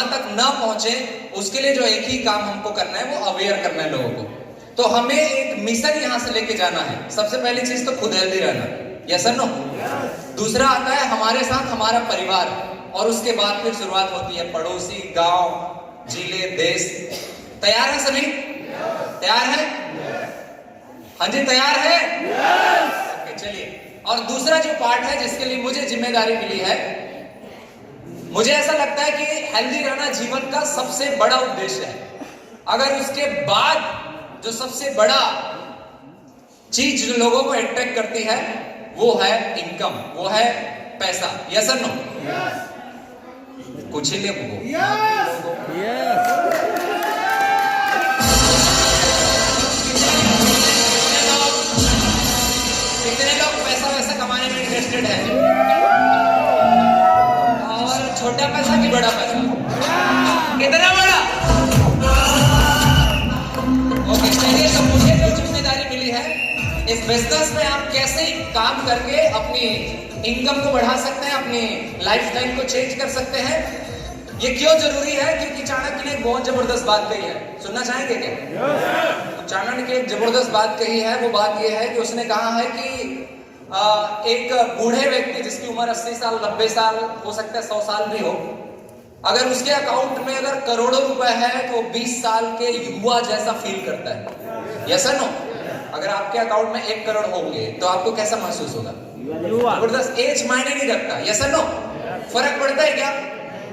वहां तक ना पहुंचे, उसके लिए जो एक ही काम हमको करना है वो अवेयर करना है लोगों को। तो हमें एक मिशन यहां से लेके जाना है। सबसे पहली चीज तो खुद हेल्दी रहना, यस और नो। दूसरा आता है हमारे साथ हमारा परिवार, और उसके बाद फिर शुरुआत होती है पड़ोसी, गांव, जिले, देश। तैयार है सभी? तैयार है? हाँ जी, तैयार है? ओके, चलिए। और दूसरा जो पार्ट है जिसके लिए मुझे जिम्मेदारी मिली है, मुझे ऐसा लगता है कि हेल्दी रहना जीवन का सबसे बड़ा उद्देश्य है। अगर उसके बाद जो सबसे बड़ा चीज जो लोगों को अट्रैक्ट करती है वो है इनकम, वो है पैसा, यस और नो? कुछ ही ले कितने लोग पैसा वैसा कमाने में इंटरेस्टेड है? और छोटा पैसा कि बड़ा पैसा? कितना बड़ा? ओके, चलिए। तो मुझे जो जिम्मेदारी मिली है, इस बिजनेस में आप कैसे काम करके अपनी इनकम को बढ़ा सकते हैं, अपनी लाइफस्टाइल को चेंज कर सकते हैं। ये क्यों जरूरी है? क्योंकि चाणक्य ने एक बहुत जबरदस्त बात कही है, सुनना चाहेंगे क्या? चाणक्य ने एक जबरदस्त बात कही है। वो बात ये है कि उसने कहा है कि एक बूढ़े व्यक्ति जिसकी उम्र 80 साल, 90 साल, हो सकता है 100 साल भी हो, अगर उसके अकाउंट में अगर करोड़ों रुपए है तो 20 साल के युवा जैसा फील करता है, यस और नो? अगर आपके अकाउंट में 1 करोड़ होंगे तो आपको कैसा महसूस होगा? जबरदस्त। एज मायने नहीं रखता, यस और नो? फर्क पड़ता है क्या?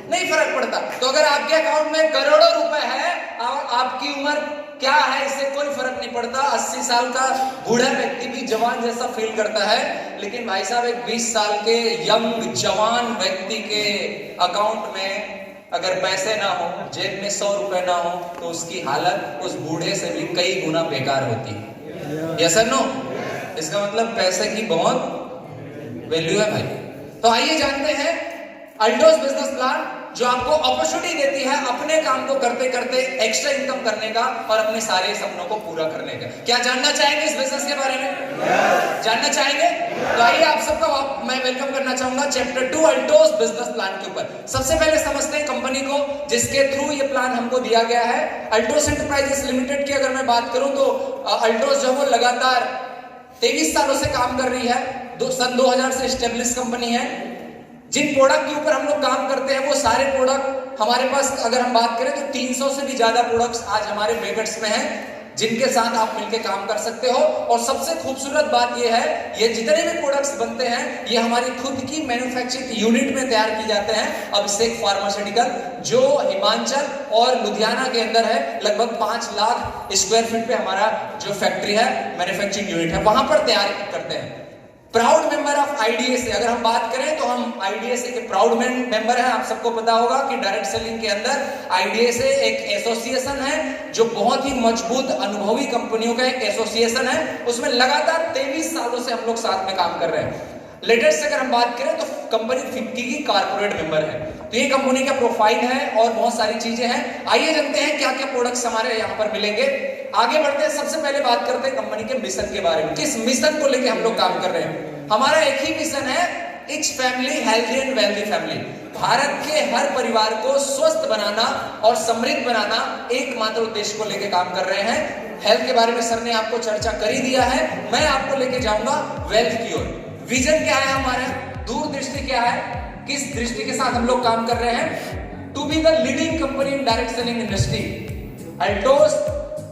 नहीं फर्क पड़ता। तो अगर आपके अकाउंट में करोड़ों रुपए है और आपकी उम्र क्या है, इससे कोई फर्क नहीं पड़ता। 80 साल का बूढ़ा व्यक्ति भी जवान जैसा फील करता है। लेकिन भाई साहब, एक 20 साल के यंग जवान व्यक्ति के अकाउंट में अगर पैसे ना हो, जेब में 100 रुपए ना हो, तो उसकी हालत उस बूढ़े से भी कई गुना बेकार होती है, यस और नो? इसका मतलब पैसे की बहुत वैल्यू है भाई। तो आइए जानते हैं अल्टोस बिजनेस प्लान, जो आपको अपॉर्चुनिटी देती है अपने काम को करते करते एक्स्ट्रा इनकम करने का और अपने सारे सपनों को पूरा करने का। क्या जानना चाहेंगे इस बिजनेस के बारे में? जानना चाहेंगे? तो आइए आप सबका मैं वेलकम करना चाहूंगा चैप्टर 2 अल्टोस बिजनेस प्लान के ऊपर। सबसे पहले समझते हैं कंपनी को जिसके थ्रू ये प्लान हमको दिया गया है। अल्टोस एंटरप्राइजेस लिमिटेड की अगर मैं बात करूं तो अल्टोस जो वो लगातार 23 सालों से काम कर रही है। सन 2000 से एस्टेब्लिश कंपनी है। जिन प्रोडक्ट के ऊपर हम लोग काम करते हैं वो सारे प्रोडक्ट हमारे पास, अगर हम बात करें तो 300 से भी ज्यादा प्रोडक्ट्स आज हमारे पैकेट्स में हैं, जिनके साथ आप मिलकर काम कर सकते हो। और सबसे खूबसूरत बात यह है, ये जितने भी प्रोडक्ट्स बनते हैं ये हमारी खुद की मैन्युफैक्चरिंग यूनिट में तैयार की जाते हैं। अभिषेक फार्मास्यूटिकल जो हिमाचल और लुधियाना के अंदर है, लगभग 5 लाख स्क्वायर फीट पे हमारा जो फैक्ट्री है, मैन्युफैक्चरिंग यूनिट है, वहां पर तैयार करते हैं। प्राउड मेंबर ऑफ आईडीएसए, अगर हम बात करें तो हम आईडीएसए के प्राउड मेंबर हैं। आप सबको पता होगा कि डायरेक्ट सेलिंग के अंदर आईडीएसए एक एसोसिएशन है जो बहुत ही मजबूत अनुभवी कंपनियों का एक एसोसिएशन है। उसमें लगातार 23 सालों से हम लोग साथ में काम कर रहे हैं। लेटेस्ट अगर हम बात करें तो कंपनी 50 की कारपोरेट मेंबर है। तो ये कंपनी का प्रोफाइल है और बहुत सारी चीजें हैं। आइए जानते हैं क्या क्या प्रोडक्ट्स हमारे यहाँ पर मिलेंगे। आगे बढ़ते हैं, सबसे पहले बात करते हैं कंपनी के मिशन के बारे में। किस मिशन को लेकर हम लोग काम कर रहे हैं? हमारा एक ही मिशन है, etch family healthy and wealthy family. Bharat के हर परिवार को स्वस्थ बनाना और समृद्ध बनाना एकमात्र उद्देश्य को लेकर काम कर रहे हैं। हेल्थ के बारे में सर ने आपको चर्चा कर ही दिया है। मैं आपको लेके जाऊंगा वेल्थ की ओर। विजन क्या है हमारा, दूरदृष्टि क्या है, किस दृष्टि के साथ हम लोग काम कर रहे हैं? To be the leading company in direct selling industry. Altos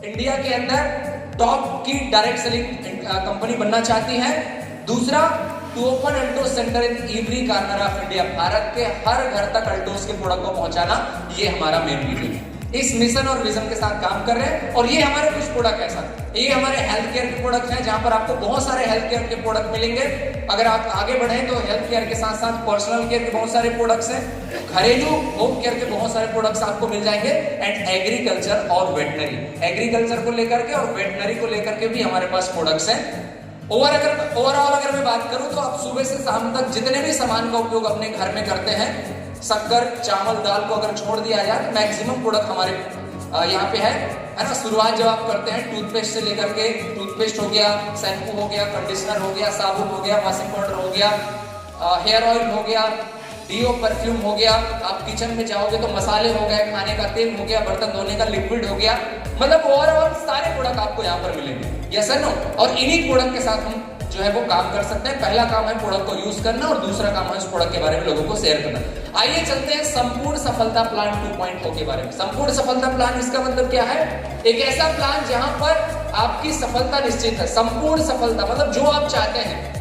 India के अंदर टॉप की डायरेक्ट सेलिंग कंपनी बनना चाहती है। दूसरा, to open Altos centre in every corner of India. Bharat के हर घर तक अल्टोस के प्रोडक्ट को पहुंचाना, ये हमारा मेन विजन है। इस मिशन और विजन के साथ काम कर रहे हैं। और ये हमारे कुछ प्रोडक्ट है सर, ये हमारे हेल्थ केयर के प्रोडक्ट हैं, जहां पर आपको बहुत सारे हेल्थ केयर के प्रोडक्ट मिलेंगे। अगर आप आगे बढ़े तो हेल्थ केयर के साथ साथ पर्सनल केयर के बहुत सारे प्रोडक्ट्स हैं, घरेलू होम केयर के बहुत सारे प्रोडक्ट्स आपको मिल जाएंगे, एंड एग्रीकल्चर और वेटनरी। एग्रीकल्चर को लेकर के और वेटनरी को लेकर के भी हमारे पास प्रोडक्ट्स हैं। ओवरऑल अगर मैं बात करूं तो आप सुबह से शाम तक जितने भी सामान का उपयोग अपने घर में करते हैं, शक्कर, चावल, दाल को अगर छोड़ दिया जाए तो मैक्सिमम प्रोडक्ट हमारे यहाँ पे है ना। शुरुआत जब आप करते हैं टूथपेस्ट से लेकर के, टूथपेस्ट हो गया, शैम्पू हो गया, कंडीशनर हो गया, साबुन हो गया, वॉशिंग पाउडर हो गया, हेयर ऑयल हो गया, डीओ परफ्यूम हो गया, आप किचन में जाओगे तो मसाले हो गए, खाने का तेल हो गया, बर्तन धोने का लिक्विड हो गया, मतलब ओवरऑल सारे प्रोडक्ट आपको यहाँ पर मिलेंगे। यस और नो? और इन्हीं प्रोडक्ट के साथ हम जो है वो काम कर सकते हैं। पहला काम है प्रोडक्ट को यूज करना और दूसरा काम है उस प्रोडक्ट के बारे में लोगों को शेयर करना। आइए चलते हैं संपूर्ण सफलता प्लान 2.0 के बारे में। संपूर्ण सफलता प्लान, इसका मतलब क्या है? एक ऐसा प्लान जहां पर आपकी सफलता निश्चित है। संपूर्ण सफलता मतलब जो आप चाहते हैं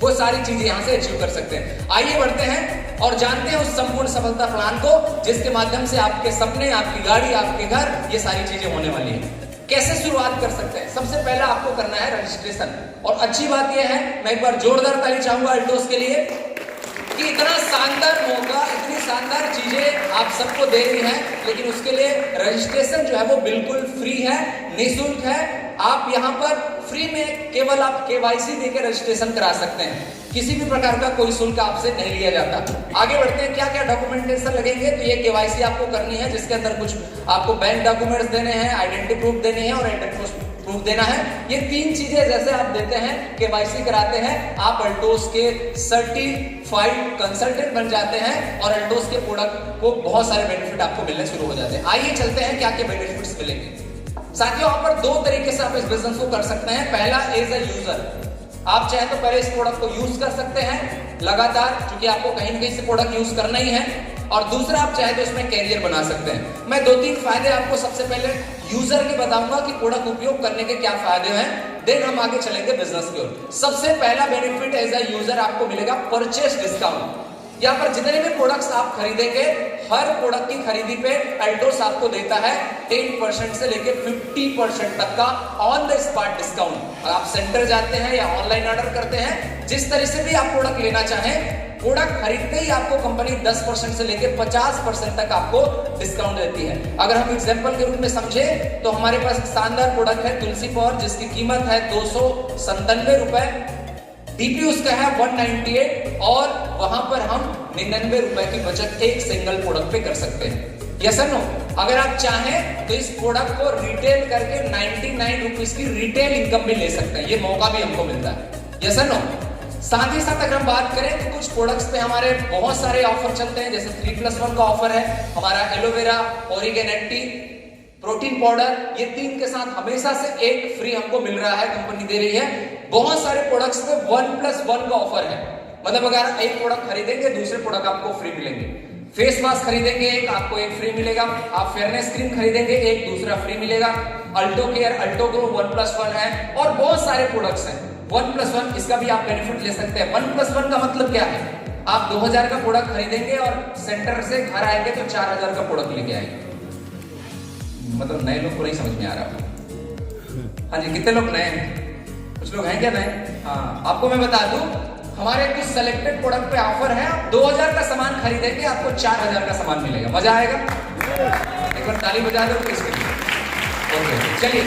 वो सारी चीजें यहां से अचीव कर सकते हैं। आइए बढ़ते हैं और जानते हैं उस संपूर्ण सफलता प्लान को, जिसके माध्यम से आपके सपने, आपकी गाड़ी, आपके घर, ये सारी चीजें होने वाली है। कैसे शुरुआत कर सकते हैं? सबसे पहला आपको करना है रजिस्ट्रेशन। और अच्छी बात यह है, मैं एक बार जोरदार ताली चाहूंगा अल्टोस के लिए कि इतना शानदार मौका, इतनी शानदार चीजें आप सबको दे रही हैं, लेकिन उसके लिए रजिस्ट्रेशन जो है वो बिल्कुल फ्री है, निःशुल्क है। आप यहाँ पर फ्री में केवल आप केवाईसी देकर रजिस्ट्रेशन करा सकते हैं। किसी भी प्रकार का कोई शुल्क आपसे नहीं लिया जाता। आगे बढ़ते हैं, क्या क्या डॉक्यूमेंटेशन लगेंगे? तो ये केवाईसी आपको करनी है, जिसके अंदर कुछ आपको बैंक डॉक्यूमेंट्स देने हैं, आइडेंटिटी प्रूफ देनी है और एड्रेस प्रूफ देना है। ये तीन चीजें जैसे आप देते हैं, केवाईसी कराते हैं, आप अल्टोस के सर्टिफाइड कंसल्टेंट बन जाते हैं और अल्टोस के प्रोडक्ट को बहुत सारे बेनिफिट आपको मिलने शुरू हो जाते हैं। आइए चलते हैं क्या क्या बेनिफिट्स मिलेंगे। साथियों, यहाँ पर दो तरीके से आप इस बिजनेस को कर सकते हैं। पहला एज अ यूजर, आप चाहे तो पहले इस प्रोडक्ट को यूज कर सकते हैं लगातार, क्योंकि आपको कहीं ना कहीं से प्रोडक्ट यूज करना ही है। और दूसरा, आप चाहे तो इसमें कैरियर बना सकते हैं। मैं 2-3 फायदे आपको सबसे पहले यूजर के बताऊंगा कि प्रोडक्ट उपयोग करने के क्या फायदे हैं, देन हम आगे चलेंगे बिजनेस की ओर। सबसे पहला बेनिफिट एज अ यूजर आपको मिलेगा परचेस डिस्काउंट। यहाँ पर जितने भी प्रोडक्ट्स आप खरीदेंगे, हर प्रोडक्ट की खरीदी पे अल्टोस आपको देता है 10% से लेके 50% तक का ऑन द स्पॉट डिस्काउंट। आप सेंटर जाते हैं या ऑनलाइन ऑर्डर करते हैं, जिस तरह से भी आप प्रोडक्ट लेना चाहें, प्रोडक्ट खरीदते ही आपको कंपनी 10% से लेके 50% तक आपको डिस्काउंट देती है। अगर हम एग्जांपल के रूप में समझे तो हमारे पास शानदार प्रोडक्ट है तुलसी पावर, जिसकी कीमत है 297 रुपए, डीपी उसका है 198 और वहां पर हम 99 रुपए की बचत एक सिंगल प्रोडक्ट पे कर सकते हैं। यस और नो? अगर आप चाहें तो इस प्रोडक्ट को रिटेल करके 99 रुपीज की रिटेल इनकम भी ले सकते हैं। ये मौका भी हमको मिलता है। यस और नो? साथ ही साथ अगर हम बात करें तो कुछ प्रोडक्ट्स पे हमारे बहुत सारे ऑफर चलते हैं, जैसे 3+1 का ऑफर है हमारा, एलोवेरा, ओरिगेनेटी, प्रोटीन पाउडर, ये 3 के साथ हमेशा से एक फ्री हमको मिल रहा है, कंपनी दे रही है। बहुत सारे प्रोडक्ट्स पे 1+1 का ऑफर है, मतलब अगर एक प्रोडक्ट खरीदेंगे दूसरे प्रोडक्ट आपको फ्री मिलेंगे। फेस मास्क खरीदेंगे एक, आपको एक फ्री मिलेगा। आप फेयरनेस क्रीम खरीदेंगे एक, दूसरा फ्री मिलेगा। अल्टो केयर, अल्टो ग्रो 1+1 है और बहुत सारे प्रोडक्ट्स हैं 1+1, इसका भी आप बेनिफिट ले सकते हैं। 1+1 का मतलब क्या है? आप 2000 का प्रोडक्ट खरीदेंगे और सेंटर से घर आएंगे तो 4000 का प्रोडक्ट लेके आएंगे। मतलब नए लोग को नहीं समझ में आ रहा। हाँ जी, कितने लोग नए हैं? कुछ लोग हैं क्या नए? हाँ, आपको मैं बता दूं, हमारे कुछ सेलेक्टेड प्रोडक्ट पे ऑफर है। आप 2000 का सामान खरीदेंगे, आपको 4000 का सामान मिलेगा। मजा आएगा? एक बार ताली बजा दो किसके लिए? ओके, चलिए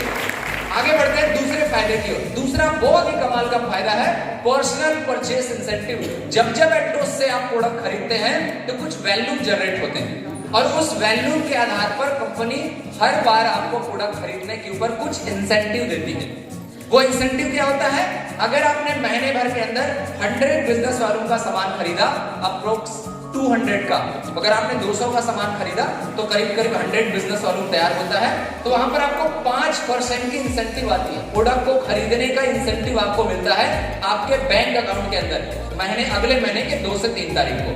आगे बढ़ते हैं दूसरे फायदे की ओर। दूसरा बहुत ही कमाल का फायदा है पर्सनल परचेस इंसेंटिव। जब जब अल्टोस से आप प्रोडक्ट खरीदते हैं तो कुछ वैल्यू जनरेट होते हैं और उस वैल्यू के आधार पर कंपनी हर बार आपको प्रोडक्ट खरीदने के ऊपर कुछ इंसेंटिव देती है। वो इंसेंटिव क्या होता है? अगर आपने महीने भर के अंदर 100 बिजनेस वालों का सामान खरीदा, अप्रोक्स 200 का, अगर आपने 200 का सामान खरीदा तो करीब करीब 100 बिजनेस वालों तैयार होता है, तो वहां पर आपको 5% की इंसेंटिव आती है। प्रोडक्ट को खरीदने का इंसेंटिव आपको मिलता है आपके बैंक अकाउंट के अंदर अगले महीने के 2 से 3 तारीख को।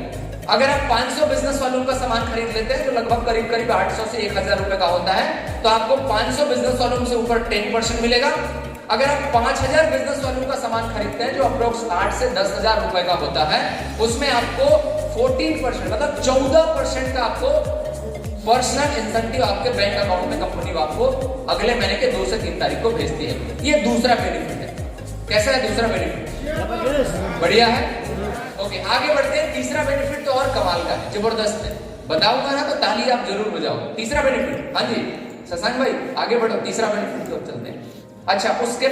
अगर आप 500 बिजनेस वालों का सामान खरीद लेते हैं जो लगभग करीब करीब 800 से 1000 रुपए का होता है, तो आपको 500 बिजनेस वालों से ऊपर 10% मिलेगा। अगर आप 5000 बिजनेस वालों का सामान खरीदते हैं जो अप्रोक्स 8 से 10,000 रुपए का होता है, उसमें आपको 14% मतलब 14% का आपको पर्सनल इंसेंटिव आपके बैंक अकाउंट में कंपनी आपको अगले महीने के 2 से 3 तारीख को भेजती है। ये दूसरा बेनिफिट है। कैसा है दूसरा बेनिफिट? बढ़िया है। ओके, आगे बढ़ते हैं। तीसरा बेनिफिट तो और कमाल का है, जबरदस्त है। बताऊंगा ना तो ताली आप जरूर बजाओ। तीसरा बेनिफिट, हाँ जी शशांक भाई आगे बढ़ो, तीसरा बेनिफिट की ओर चलते हैं। अच्छा, उसके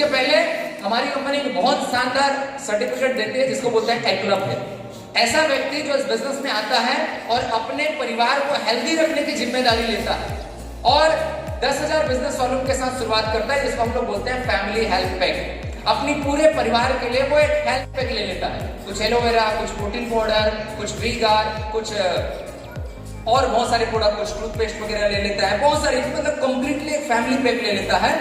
पहले हमारी कंपनी एक बहुत शानदार सर्टिफिकेट देती है जिसको बोलते हैं एक्लब है। ऐसा व्यक्ति जो इस बिजनेस में आता है और अपने परिवार को हेल्दी रखने की जिम्मेदारी लेता है और 10,000 बिजनेस वालों के साथ शुरुआत करता है, जिसको हम लोग बोलते हैं फैमिली हेल्थ पैक। अपनी पूरे परिवार के लिए वो एक हेल्थ पैक ले लेता है। कुछ एलोवेरा, कुछ प्रोटीन पाउडर, कुछ वीगार, कुछ और बहुत सारे प्रोडक्ट, कुछ टूथपेस्ट वगैरह ले लेता है, बहुत सारे, मतलब कंप्लीटली एक फैमिली पैक ले लेता है।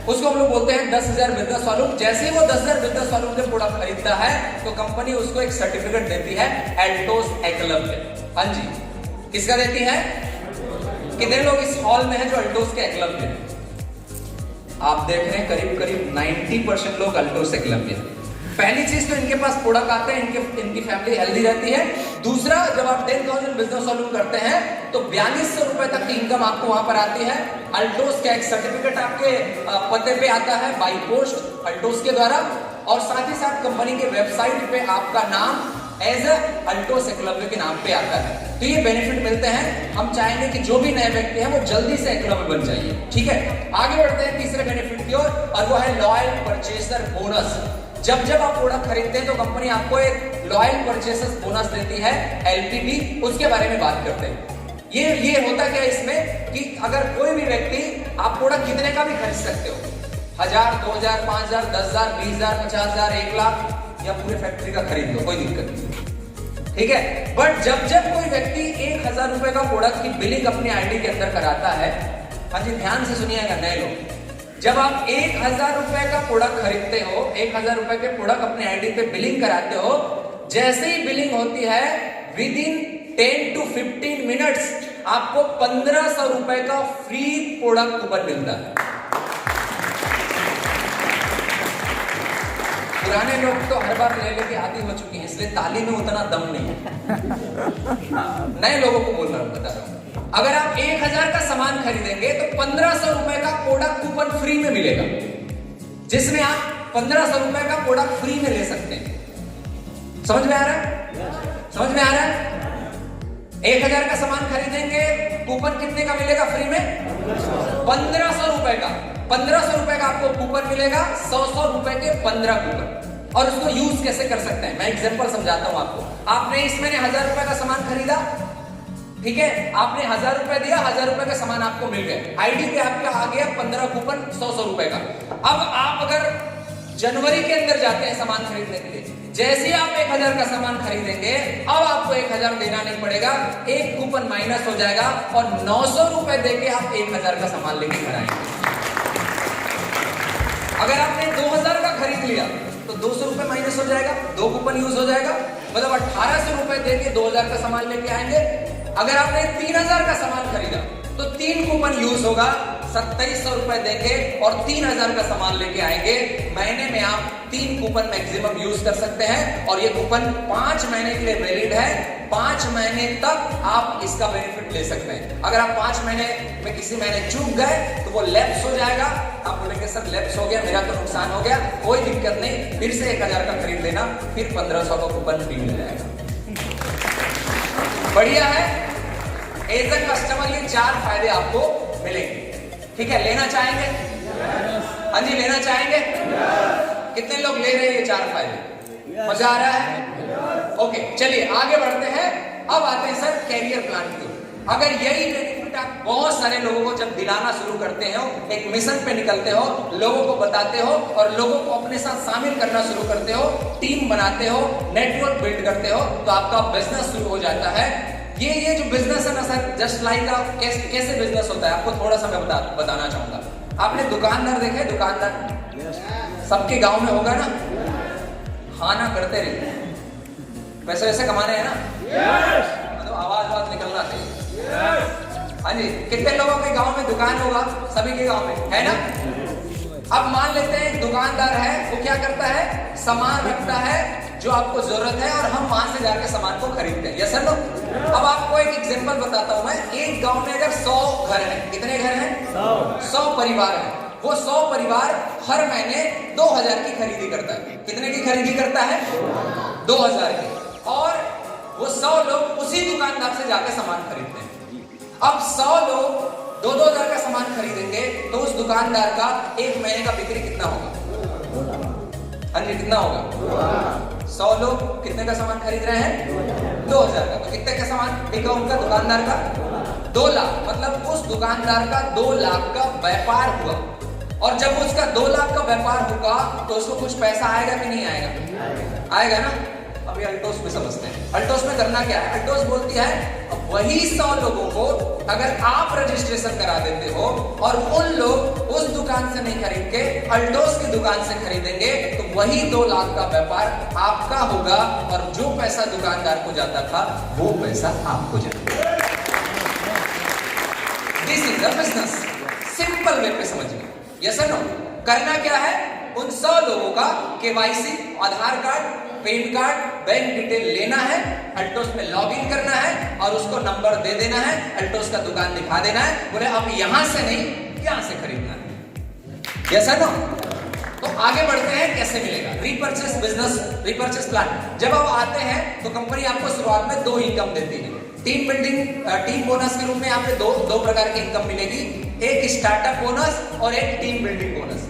उसको हम लोग बोलते हैं 10,000 बिजनेस वॉल्यूम। जैसे ही वो 10,000 बिजनेस वॉल्यूम के प्रोडक्ट खरीदता है तो कंपनी उसको एक सर्टिफिकेट देती है एल्टोस एकलव्य। हाँ जी, किसका देती है? कितने लोग इस हॉल में हैं जो अल्टोस के एकलव्य हैं? आप देख रहे हैं करीब करीब 90% लोग अल्टोस एकलव्य हैं। पहली चीज तो इनके पास प्रोडक्ट आते हैं, इनकी फैमिली हेल्दी रहती है। दूसरा, जब आप 10,000 बिजनेस वॉल्यूम करते हैं तो 4200 रुपए तक की इनकम आपको वहां पर आती है। अल्टोस का एक सर्टिफिकेट आपके पते पे आता है बाई पोस्ट अल्टोस के द्वारा, और साथ ही साथ कंपनी के वेबसाइट पे आपका नाम एज अल्टोस एकलव्य के नाम पे आता है। तो ये बेनिफिट मिलते हैं। हम चाहेंगे कि जो भी नए व्यक्ति हैं वो जल्दी से एकलव्य बन जाइए। ठीक है, आगे बढ़ते हैं तीसरे बेनिफिट की ओर, और वो है लॉयल परचेसर बोनस। जब जब आप प्रोडक्ट खरीदते हैं तो कंपनी आपको एक लॉयल परचेसर बोनस देती है, LPB। उसके बारे में बात करते हैं। ये होता क्या है इसमें कि अगर कोई भी व्यक्ति, आप प्रोडक्ट कितने का भी खरीद सकते हो, 1000, 2000, 5000, 10,000, 20,000, 50,000, 1 लाख, या पूरे फैक्ट्री का खरीद लो, कोई दिक्कत नहीं। ठीक है, बट जब जब कोई व्यक्ति 1000 रुपए का प्रोडक्ट की बिलिंग अपनी आईडी के अंदर कराता है, हाँ जी ध्यान से सुनिएगा नए लोग, जब आप 1000 रुपए का प्रोडक्ट खरीदते हो, 1000 रुपए के प्रोडक्ट अपने आईडी पे बिलिंग कराते हो, जैसे ही बिलिंग होती है विद इन 10 to 15 मिनट्स आपको 1500 रुपए का फ्री प्रोडक्ट कूपन मिलता है। पुराने लोग तो हर बार ले लेके आदी हो चुकी हैं, इसलिए ताली में उतना दम नहीं है। नए लोगों को बोल रहा हूं, बता रहा हूं, अगर आप 1000 का सामान खरीदेंगे तो 1500 रुपए का प्रोडक्ट कूपन फ्री में मिलेगा, जिसमें आप 1500 रुपए का प्रोडक्ट फ्री में ले सकते हैं। समझ में आ रहा है? समझ में आ रहा है? 1000 का सामान खरीदेंगे, कूपन कितने का मिलेगा फ्री में? 1500 रुपए का। 1500 रुपए का आपको कूपन मिलेगा, 100 रुपए के 15 कूपन। और उसको यूज कैसे कर सकते हैं मैं एग्जांपल समझाता हूं आपको। आपने इस महीने 1000 रुपए का सामान खरीदा, ठीक है, आपने 1000 रुपए दिया, 1000 रुपए का सामान आपको मिल गए, आईडी पे आपका आ गया 15 कूपन 100 रुपए का। अब आप अगर जनवरी के अंदर जाते हैं सामान खरीदने के लिए, जैसे ही आप 1000 का सामान खरीदेंगे, अब आपको 1000 देना नहीं पड़ेगा, एक कूपन माइनस हो जाएगा और 900 रुपए देके आप 1000 का सामान लेके घर आएंगे। अगर आपने 2000 का खरीद लिया तो 200 रुपए माइनस हो जाएगा, 2 कूपन यूज हो जाएगा, मतलब 1800 रुपए देके 2000 का सामान लेके आएंगे। अगर आपने 3000 का सामान खरीदा तो 3 कूपन यूज होगा, 2700 रुपए देंगे और 3000 का सामान लेके आएंगे। महीने में आप 3 कूपन मैक्सिमम यूज कर सकते हैं और ये कूपन 5 महीने के लिए वैलिड है। 5 महीने तक आप इसका बेनिफिट ले सकते हैं। अगर आप 5 महीने में किसी महीने चूक गए तो वो लैप्स हो जाएगा। आप बोलेंगे सर लैप्स हो गया, मेरा तो नुकसान हो गया, कोई दिक्कत नहीं, फिर से 1000 का खरीद लेना, फिर 1500 का कूपन फ्री मिल जाएगा। बढ़िया है। एज अ कस्टमर ये 4 फायदे आपको मिलेंगे। ठीक है, लेना चाहेंगे? हाँ जी, लेना चाहेंगे? कितने लोग ले रहे हैं ये 4 फायदे? मजा आ रहा है? ओके, चलिए आगे बढ़ते हैं। अब आते हैं सर कैरियर प्लान की। अगर यही बेनिफिट आप बहुत सारे लोगों को जब दिलाना शुरू करते हो, एक मिशन पे निकलते हो, लोगों को बताते हो और लोगों को अपने साथ शामिल करना शुरू करते हो, टीम बनाते हो, नेटवर्क बिल्ड करते हो, तो आपका बिजनेस शुरू हो जाता है। ये जो बिजनेस है ना सर, जस्ट लाइक कैसे बिजनेस होता है आपको थोड़ा सा मैं बताना चाहूंगा। आपने दुकानदार देखे? दुकानदार सबके गांव में होगा ना, खाना करते रहते हैं, पैसे वैसे कमाने हैं ना, मतलब आवाज निकलना चाहिए। हाँ जी, कितने लोगों के गांव में दुकान होगा? सभी के गांव में है ना। अब मान लेते हैं एक दुकानदार है, वो क्या करता है, सामान रखता है जो आपको जरूरत है और हम वहां से जाकर सामान को खरीदते हैं। यस सर लोग। अब आपको एक एग्जांपल बताता हूं मैं। एक गांव में अगर 100 घर हैं, कितने घर हैं? 100 परिवार हैं। वो 100 परिवार हर महीने 2000 की खरीदी करता है। कितने की खरीदी करता है? 2000 की। और वो 100 लोग उसी दुकानदार से जाकर सामान खरीदते हैं। अब 100 लोग 2-2000 का सामान खरीदेंगे तो उस दुकानदार का एक महीने का बिक्री कितना होगा? हाँ जी, कितना होगा? 100 लोग कितने का सामान खरीद रहे हैं? 2000 का। तो कितने का सामान बिका उनका दुकानदार का? 2 लाख। मतलब उस दुकानदार का 2 लाख का व्यापार हुआ। और जब उसका 2 लाख का व्यापार होगा तो उसको कुछ पैसा आएगा कि नहीं आएगा? आएगा ना। अभी अल्टोस में समझते हैं। अल्टोस में करना क्या है? अल्टोस बोलती है वही 100 लोगों को अगर आप रजिस्ट्रेशन करा देते हो और उन लोग उस दुकान से नहीं खरीद के अल्टोस की दुकान से खरीदेंगे तो वही 2 लाख का व्यापार आपका होगा और जो पैसा दुकानदार को जाता था वो पैसा आपको जाएगा। This is the business. Simple way पे समझिए। यस और नो? करना क्या है? उन 100 लोगों का KYC, Aadhaar card, PAN card, bank detail लेना है, अल्टोस में लॉगिन करना है और उसको नंबर दे देना है, अल्टोस का दुकान दिखा देना है, बोले अब यहां से नहीं यहां से खरीदना है। यस और नो? तो आगे बढ़ते हैं, कैसे मिलेगा रीपर्चेस बिजनेस, रीपर्चेस प्लान। जब आप आते हैं तो कंपनी आपको शुरुआत में 2 इनकम देती है। टीम बिल्डिंग, टीम बोनस के रूप में यहाँ पे दो प्रकार की इनकम मिलेगी, एक स्टार्टअप बोनस और एक टीम बिल्डिंग बोनस।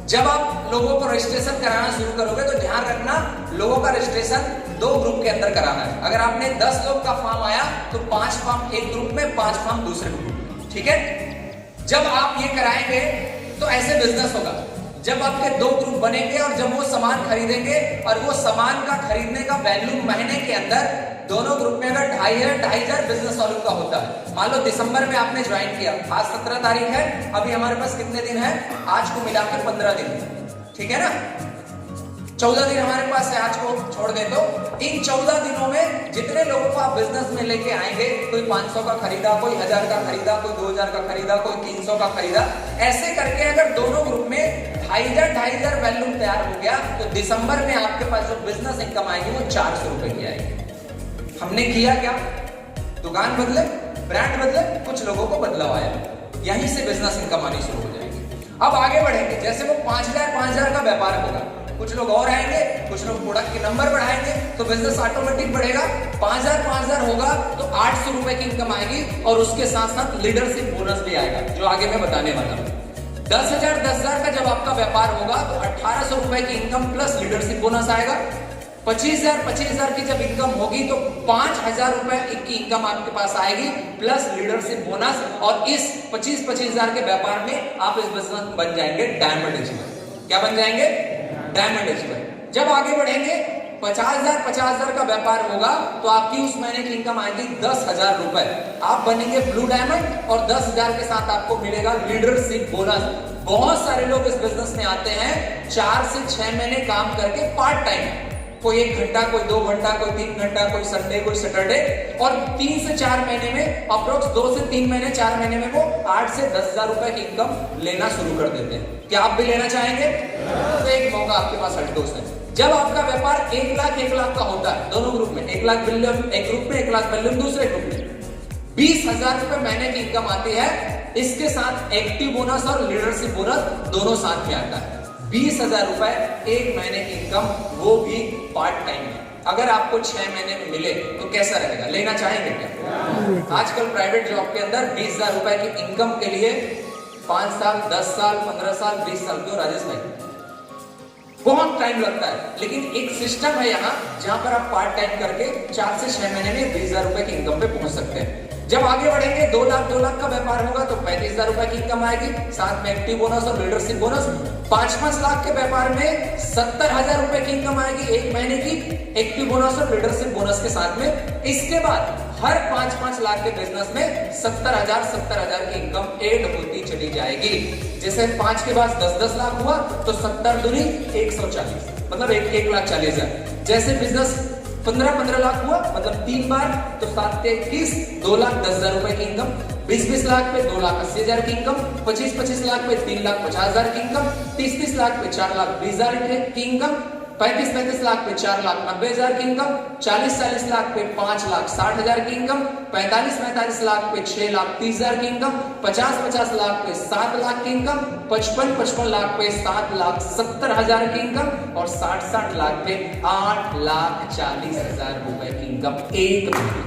जब आप लोगों को रजिस्ट्रेशन कराना शुरू करोगे तो ध्यान रखना, लोगों का रजिस्ट्रेशन 2 ग्रुप के अंदर कराना है। अगर आपने 10 लोग का फॉर्म आया तो 5 फॉर्म एक ग्रुप में, 5 फॉर्म दूसरे ग्रुप में, ठीक है। जब आप ये कराएंगे तो ऐसे बिजनेस होगा, जब आपके 2 ग्रुप बनेंगे और जब वो सामान खरीदेंगे और वो सामान का खरीदने का वैल्यू महीने के अंदर दोनों ग्रुप में अगर 2,500 बिजनेस वॉल्यूम का होता है। मान लो दिसंबर में आपने ज्वाइन किया, आज 17 तारीख है, अभी हमारे पास कितने दिन है? आज को मिलाकर 15 दिन, ठीक है ना। 14 दिन हमारे पास है, आज को छोड़ दे तो इन 14 दिनों में जितने लोगों को आप बिजनेस में लेके आएंगे, कोई 500 का खरीदा, कोई 1000 का खरीदा, कोई 2000 का खरीदा, कोई 300 का खरीदा, ऐसे करके अगर दोनों ग्रुप में 2,500 वैल्यूम तैयार हो गया तो दिसंबर में आपके पास जो बिजनेस इनकम आएगी वो 400 रुपए की आएगी। हमने किया क्या? दुकान बदले, ब्रांड बदले, कुछ लोगों को बदलाव आया, यहीं से बिजनेस इनकम आनी शुरू हो जाएगी। अब आगे बढ़ेंगे, जैसे वो 5,000 का व्यापार होगा, कुछ लोग और आएंगे, कुछ लोग प्रोडक्ट के नंबर बढ़ाएंगे तो बिजनेस ऑटोमेटिक बढ़ेगा। 5,000 होगा तो 800 रुपए की इनकम आएगी और उसके साथ साथ लीडरशिप बोनस भी आएगा, जो आगे मैं बताने वाला हूं। 10,000 का जब आपका व्यापार होगा तो 1,800 रुपए की इनकम प्लस लीडरशिप बोनस आएगा। 25,000 की जब इनकम होगी तो 5,000 रुपए की इनकम आपके पास आएगी प्लस लीडरशिप बोनस, और इस 25,000 के व्यापार में आप इस बिजनेस में बन जाएंगे डायमंड अचीवर। क्या बन जाएंगे? Diamond achiever. जब आगे बढ़ेंगे 50,000 का व्यापार होगा तो आपकी उस महीने की इनकम आएगी 10,000 रुपए, आप बनेंगे ब्लू डायमंड और 10,000 के साथ आपको मिलेगा लीडरशिप बोनस। बहुत सारे लोग इस बिजनेस में आते हैं 4 से 6 महीने काम करके पार्ट टाइम, कोई 1 घंटा, कोई 2 घंटा, कोई 3 घंटा, कोई संडे, कोई सैटरडे, और 3 से 4 महीने में अप्रोक्स 2 से 3 महीने 4 महीने में वो 8 से 10,000 रुपए की इनकम लेना शुरू कर देते हैं। क्या आप भी लेना चाहेंगे? तो एक मौका आपके पास अल्टोस है। जब आपका व्यापार 1 लाख का होता है, दोनों ग्रुप में 1 लाख बिलियन एक ग्रुप में, 1 लाख बिलियन दूसरे ग्रुप में, 20,000 रुपए महीने की इनकम आती है। इसके साथ एक्टिव बोनस और लीडरशिप बोनस दोनों साथ में आता है। 20,000 रुपए एक महीने की इनकम, वो भी पार्ट टाइम में। अगर आपको 6 महीने में मिले तो कैसा रहेगा? लेना चाहेंगे क्या? आजकल प्राइवेट जॉब के अंदर 20,000 रुपए की इनकम के लिए 5 साल, 10 साल, 15 साल, 20 साल, क्यों राजेश भाई? बहुत टाइम लगता है, लेकिन एक सिस्टम है यहाँ जहां पर आप पार्ट टाइम करके 4 से 6 महीने में 20,000 रुपए की इनकम पे पहुंच सकते हैं। जब आगे बढ़ेंगे 2 लाख का व्यापार होगा तो 35,000 रुपए की इनकम आएगी, साथ में एक्टिव बोनस और लीडरशिप बोनस। 5 लाख के व्यापार में 70,000 रुपए की इनकम आएगी एक महीने की, एक्टिव बोनस और लीडरशिप बोनस के साथ में। इसके बाद हर 5 लाख के बिजनेस में 70,000 की इनकम ऐड होती चली जाएगी। जैसे 5 के बाद 10 लाख हुआ तो 70 दूनी 140, मतलब 1,40,000। जैसे बिजनेस 15 लाख हुआ मतलब 3 बार तो 7 से 21, 2,10,000 रुपए की इनकम। 20 लाख पे 2,80,000 की इनकम। 25 लाख पे 3,50,000 की इनकम। 30 लाख पे 4,20,000 की इनकम। 35 लाख पे 4,90,000 की इनकम। 40 लाख पे 5,60,000 की इनकम। 45 लाख पे 6,30,000 की इनकम। 50 लाख पे 7 लाख की इनकम। 55 लाख पे 7,70,000 की इनकम। और 60 लाख पे 8,40,000 रुपए की इनकम एक महीने।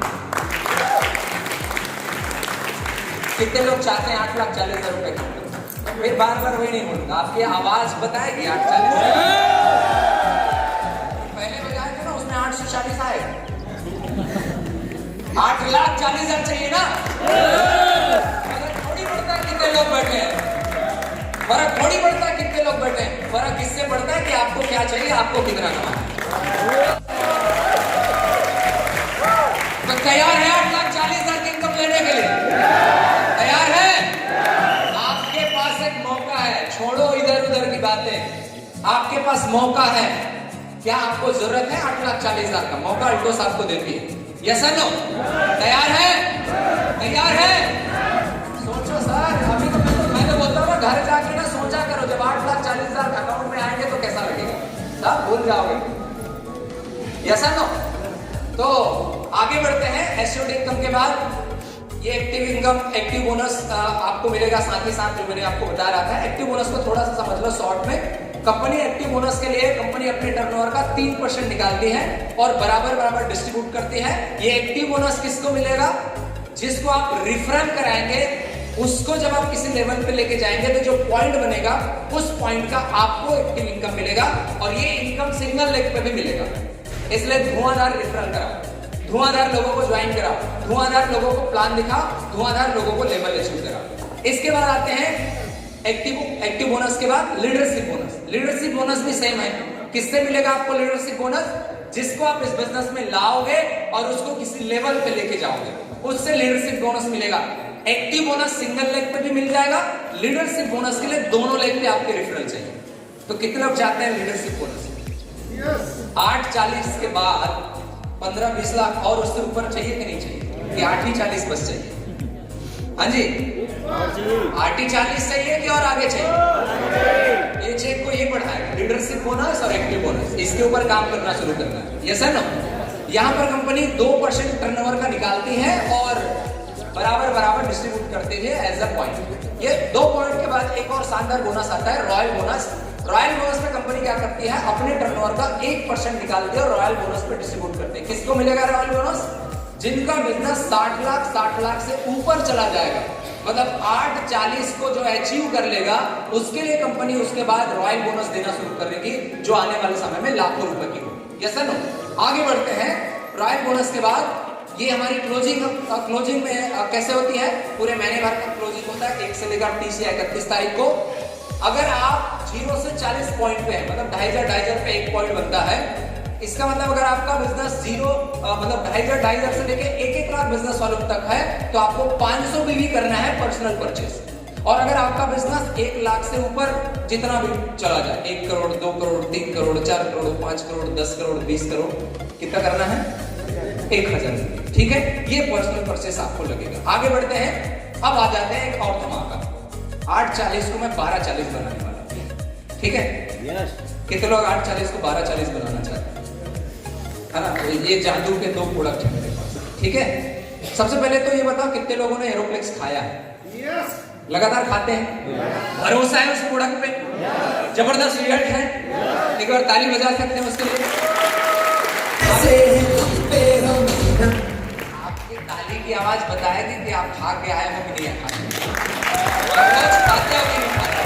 कितने लोग चाहते हैं 8,40,000 रुपए की इनकम? फिर बार वही नहीं बोलूंगा, आपकी आवाज बताएगी 8,40,000। 840 आए, 8,40,000 चाहिए ना? फर्क थोड़ी पड़ता है कितने लोग बैठे हैं, फर्क थोड़ी पड़ता आपको कितना कमाना है। तो तैयार है 8,40,000 की इनकम लेने के लिए? तैयार है? आपके पास एक मौका है, छोड़ो इधर उधर की बातें, आपके पास मौका है। क्या आपको जरूरत है 8,40,000 का? मौका अल्टोस आपको देती है। यस और नो? तैयार है? तैयार है? सोचो सर, अभी तो मैं बोलता हूँ ना, घर जाके ना सोचा करो, जब 8,40,000 अकाउंट में आएंगे तो कैसा लगेगा, सब भूल जाओगे। यस और नो? तो आगे बढ़ते हैं। एश्योर्ड इनकम के बाद ये एक्टिव इनकम, एक्टिव बोनस आपको मिलेगा। साथ ही साथ जो मैंने आपको बता रहा था, एक्टिव बोनस को थोड़ा सा समझ लो शॉर्ट में। कंपनी एक्टिव बोनस के लिए कंपनी अपने टर्नओवर का 3% निकालती है और बराबर बराबर डिस्ट्रीब्यूट करती है। ये एक्टिव बोनस किसको मिलेगा? जिसको आप रिफरल कराएंगे, उसको जब आप किसी लेवल पे लेके जाएंगे तो जो पॉइंट बनेगा उस पॉइंट का आपको एक्टिव इनकम मिलेगा। और ये इनकम सिंगल लेग पे भी मिलेगा। इसलिए धुआंधार रिफरल कराओ, धुआंधार लोगों को ज्वाइन कराओ, धुआंधार लोगों को प्लान दिखाओ, धुआंधार लोगों को लेवल अचीव कराओ। इसके बाद आते हैं एक्टिव बोनस के बाद लीडरशिप बोनस। लीडरशिप बोनस भी सेम है। किससे मिलेगा आपको लीडरशिप बोनस? जिसको आप इस बिजनेस में लाओगे और उसको किसी लेवल पे लेके जाओगे, उससे लीडरशिप बोनस मिलेगा। एक्टिव बोनस सिंगल लेग पे भी मिल जाएगा, लीडरशिप बोनस के लिए दोनों लेग पे आपके रेफरल चाहिए। तो कितने लोग चाहते हैं लीडरशिप बोनस? 8,40 के बाद 15-20 लाख और उससे ऊपर चाहिए कि नहीं चाहिए? कि 8,40 बस चाहिए? हाँ जी, 8,40 चाहिए कि और आगे चाहिए? ये चेक को ये बढ़ाएगा, लीडरशिप बोनस और एक्टिव बोनस, इसके ऊपर काम करना शुरू करना है। यस है ना? यहाँ पर कंपनी 2% टर्नओवर का निकालती है और बराबर बराबर डिस्ट्रीब्यूट करती है एज अ पॉइंट। ये 2 पॉइंट के बाद एक और शानदार बोनस आता है, रॉयल बोनस। रॉयल बोनस में कंपनी क्या करती है? अपने टर्नओवर का 1% निकालती है और रॉयल बोनस पे डिस्ट्रीब्यूट करती है। किसको मिलेगा रॉयल बोनस? जिनका बिजनेस 60 लाख से ऊपर चला जाएगा, मतलब 8,40 को जो अचीव कर लेगा, उसके लिए कंपनी उसके बाद रॉयल बोनस देना शुरू करेगी, जो आने वाले समय में लाखों रुपए की हो। Yes no? आगे बढ़ते हैं। रॉयल बोनस के बाद ये हमारी क्लोजिंग में कैसे होती है? पूरे महीने भर का क्लोजिंग होता है 1 से लेकर 30 या 31 तारीख को। अगर आप 0 से 40 पॉइंट पे है, मतलब 2,500 पे 1 पॉइंट बनता है, इसका मतलब अगर आपका बिजनेस 2,500 से लेके 1 लाख बिजनेस वालों तक है, तो आपको 500 भी करना है पर्सनल परचेज। और अगर आपका बिजनेस 1 लाख से ऊपर जितना भी चला जाए, 1 करोड़, 2 करोड़, 3 करोड़, 4 करोड़, 5 करोड़, 10 करोड़, 20 करोड़, कितना करना है? 1,000। ठीक है, ये पर्सनल परचेज आपको लगेगा। आगे बढ़ते हैं। अब आ जाते हैं एक और धमाका। 8,40 को मैं 12,40 बनाने वाला हूँ। ठीक है? कितने लोग 8,40 को 12,40 बनाना चाहते हैं? है ना? तो ये जादू के 2 प्रोडक्ट हैं मेरे पास। ठीक है, सबसे पहले तो ये बताओ कितने लोगों ने एरोफ्लेक्स खाया है? लगातार खाते हैं? भरोसा है उस प्रोडक्ट पे? जबरदस्त रिजल्ट है? एक बार ताली बजा सकते हैं उसके लिए? आपकी ताली की आवाज बताएगी कि आप खा के आए हो कि नहीं खाते हो कि नहीं खाते।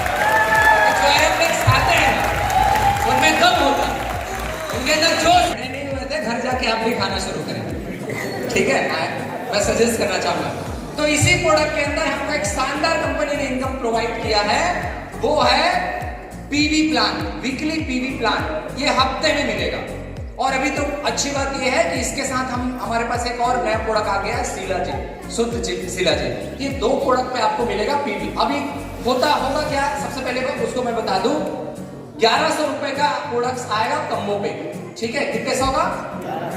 जो एरोफ्लेक्स खाते हैं उनमें दम होता है, उनके अंदर जोश। घर जाके आप भी खाना शुरू करें। ठीक है, मैं सजेस्ट करना चाहूंगा। तो इसी प्रोडक्ट के अंदर हमको एक शानदार कंपनी ने इनकम प्रोवाइड किया है, वो है PV plan, weekly PV plan. ये हफ्ते में मिलेगा। और अभी तो अच्छी बात ये है कि इसके साथ हमारे पास एक और नया प्रोडक्ट आ गया है, शिलाजीत, शुद्ध शिलाजीत। ये 2 प्रोडक्ट पे आपको मिलेगा पीवी। अभी होगा क्या? सबसे पहले उसको मैं बता दूं, 1100 रुपए का प्रोडक्ट आएगा कम्बो पे। ठीक है, कितने सौ का?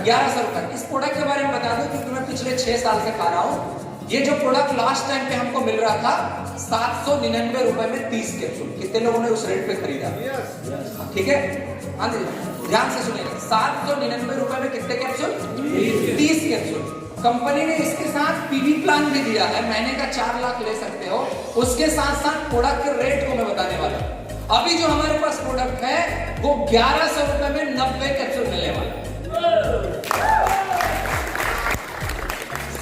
1100 रुपए। इस प्रोडक्ट के बारे में बता दूं क्योंकि मैं पिछले 6 साल से खा रहा हूं। ये जो प्रोडक्ट लास्ट टाइम पे हमको मिल रहा था 799 रुपए में 30 कैप्सूल। कितने लोगों ने उस रेट पे खरीदा? ठीक है, हाँ जी, ध्यान से सुनिएगा। 799 रुपए में कितने कैप्सूल? 30 कैप्सूल। कंपनी ने इसके साथ पीवी प्लान भी दिया है, महीने का 4 लाख ले सकते हो। उसके साथ साथ प्रोडक्ट के रेट को मैं बताने वाला हूं। अभी जो हमारे पास प्रोडक्ट है वो 1100 रुपए में 90 कैप्सूल मिलने वाला।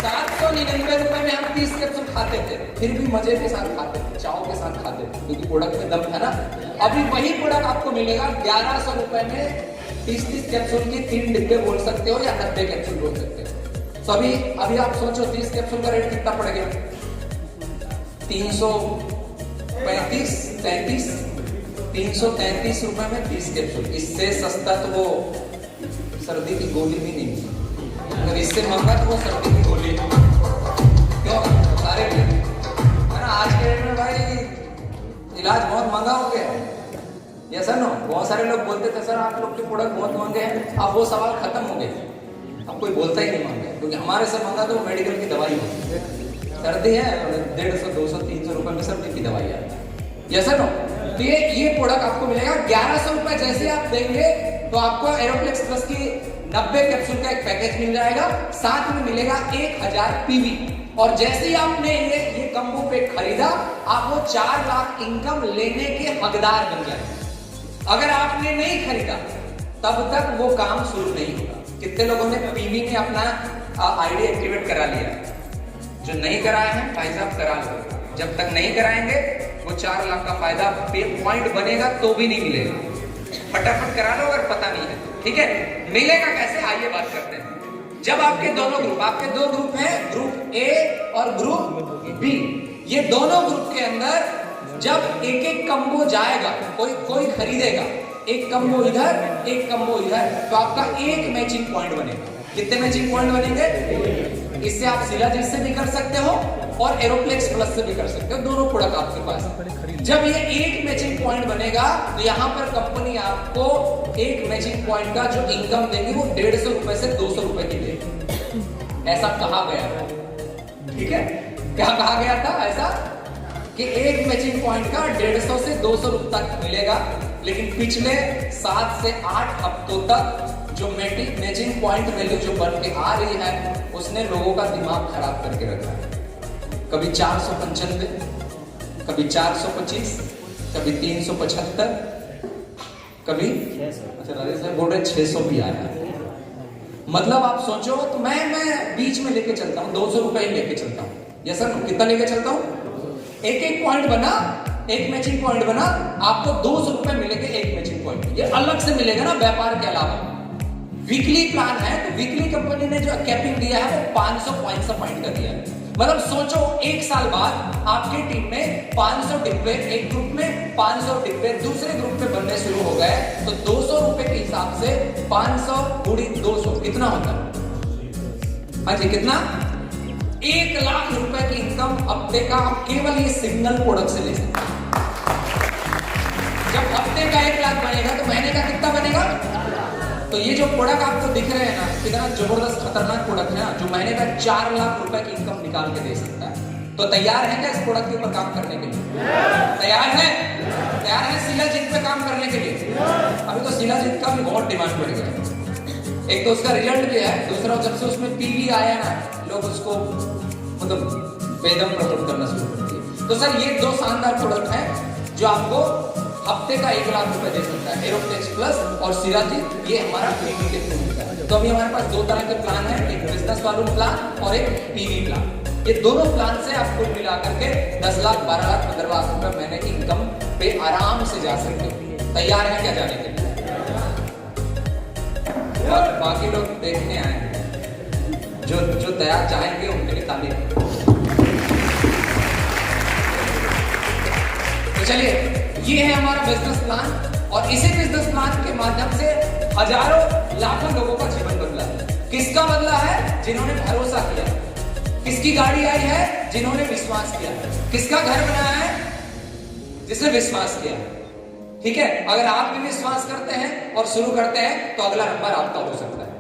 799 रुपए में हम 30 कैप्सूल खाते थे, फिर भी मजे के साथ खाते थे, चाव के साथ खाते थे, क्योंकि प्रोडक्ट में दम था ना। अभी वही प्रोडक्ट आपको मिलेगा 1100 रुपए में 30 कैप्सूल की 3 डिब्बे बोल सकते हो या 90 कैप्सूल बोल सकते हो। तो अभी आप सोचो 30 कैप्सूल का रेट कितना पड़ गया? 335, 33, 333 रुपए में 30 कैप्सूल। इससे सस्ता तो वो सर्दी की गोली भी नहीं है, अगर इससे महंगा तो वो सर्दी की गोली। क्यों? सारे है ना, आज के डेट में भाई इलाज बहुत महंगा हो गया है। ये सर नो, बहुत सारे लोग बोलते थे सर आप लोग के प्रोडक्ट बहुत महंगे हैं, अब वो सवाल खत्म हो गए, अब कोई बोलता ही नहीं महंगा, क्योंकि हमारे से महंगा तो मेडिकल की दवाई होती है। सर्दी है 150, 200, 300 रुपए में सर्दी की दवाई आती है। ये सर नो, तो ये प्रोडक्ट आपको मिलेगा 1100 रुपए। जैसे आप देंगे तो आपको एरोप्लेक्स प्लस की 90 कैप्सूल का एक पैकेज मिल जाएगा, साथ में मिलेगा 1000 पीवी। और जैसे ही आपने ये कम्बो पैक खरीदा, आप वो 4 लाख इनकम लेने के हकदार बन जाएंगे। अगर आपने नहीं खरीदा तब तक वो काम शुरू नहीं होगा। कितने लोगों ने पीवी में अपना आईडी एक्टिवेट करा लिया? जो नहीं कराए हैं भाई साहब करा लो, जब तक नहीं कराएंगे वो 4 लाख का फायदा पे पॉइंट बनेगा तो भी नहीं मिलेगा। फटाफट करा लो अगर पता नहीं है, ठीक है? मिलेगा कैसे, आइए बात करते हैं। जब आपके दोनों ग्रुप, आपके 2 ग्रुप हैं, ग्रुप ए और ग्रुप बी, ये दोनों ग्रुप के अंदर जब एक एक कम्बो जाएगा, कोई खरीदेगा, एक कम्बो इधर एक कम्बो इधर, तो आपका एक मैचिंग पॉइंट बनेगा। कितने मैचिंग पॉइंट बनेंगे? इससे आप शिलाजीत से भी कर सकते हो और एरोप्लेक्स प्लस से भी कर सकते हो, दोनों प्रोडक्ट आपके पास। जब ये एक मैचिंग पॉइंट बनेगा तो यहाँ पर कंपनी आपको एक मैचिंग पॉइंट का जो इनकम देगी वो 150 रुपए से 200 रुपए की देगी। ऐसा कहा गया था, ठीक है? क्या कहा गया था? ऐसा कि एक मैचिंग पॉइंट का 150 से 200 रुपए तक मिलेगा। लेकिन पिछले 7 से 8 हफ्तों तक जो मैचिंग पॉइंट वैल्यू जो बन के आ रही है, उसने लोगों का दिमाग खराब करके रखा है। कभी 495, कभी 425, कभी 375, कभी अच्छा राजेश साहब बोल रहे 600 भी आया। मतलब आप सोचो, तो मैं बीच में लेके चलता हूँ, 200 रुपए ही लेके चलता हूँ। यस सर, कितना लेके चलता हूँ? एक पॉइंट बना, एक मैचिंग पॉइंट बना, आपको 200 रुपए मिलेंगे एक मैचिंग पॉइंट। ये अलग से मिलेगा ना व्यापार के अलावा। वीकली प्लान है तो वीकली कंपनी ने जो कैपिंग दिया है वो 500 पॉइंट का दिया है। मतलब सोचो, 1 साल बाद आपकी टीम में 500 डिब्बे, एक ग्रुप में 500 डिब्बे दूसरे ग्रुप में बनने शुरू हो गए, तो 200 रुपए के हिसाब से 500 गुणी 200 कितना होता है? हाँ जी, कितना? 1 लाख रुपए की इनकम हफ्ते का आप केवल ये सिंगल प्रोडक्ट से ले सकते हैं। जब हफ्ते का 1 लाख बनेगा तो महीने का कितना बनेगा? तो ये जो प्रोडक्ट आपको दिख रहे हैं ना, कितना जबरदस्त खतरनाक प्रोडक्ट है ना, जो महीने का 4 लाख रुपए की इनकम निकाल के दे सकता है। तो तैयार है क्या इस प्रोडक्ट के ऊपर काम करने के लिए? तैयार है? तैयार है शिलाजीत पे काम करने के लिए? अभी तो शिलाजीत का भी बहुत डिमांड बढ़ गया है। एक तो उसका रिजल्ट भी है, दूसरा जब से उसमें पीवी आया ना, लोग उसको मतलब बेदम प्रमोट करना शुरू कर दिए। तो सर ये 2 शानदार प्रोडक्ट हैं जो आपको हफ्ते का 1 लाख रुपए दे सकता है, एरोप्लेक्स प्लस और शिलाजीत। ये हमारा पीवी के थ्रू मिलता है। तो अभी हमारे पास 2 तरह के प्लान है, एक बिजनेस वालों प्लान और एक पीवी प्लान। ये दोनों प्लान से आपको मिला करके 10 लाख, 12 लाख, 15 लाख रुपए महीने की इनकम पे आराम से जा सकते हो। तैयार है क्या जाने के लिए? बाकी लोग देखने आए हैं, जो तैयार चाहेंगे उनके लिए ताली। तो चलिए, ये है हमारा बिजनेस प्लान और इसी बिजनेस प्लान के माध्यम से हजारों लाखों लोगों का जीवन बदला है। किसका बदला है? जिन्होंने भरोसा किया। किसकी गाड़ी आई है? जिन्होंने विश्वास किया। किसका घर बनाया है? जिसने विश्वास किया। ठीक है, अगर आप भी विश्वास करते हैं और शुरू करते हैं तो अगला नंबर आपका हो सकता है।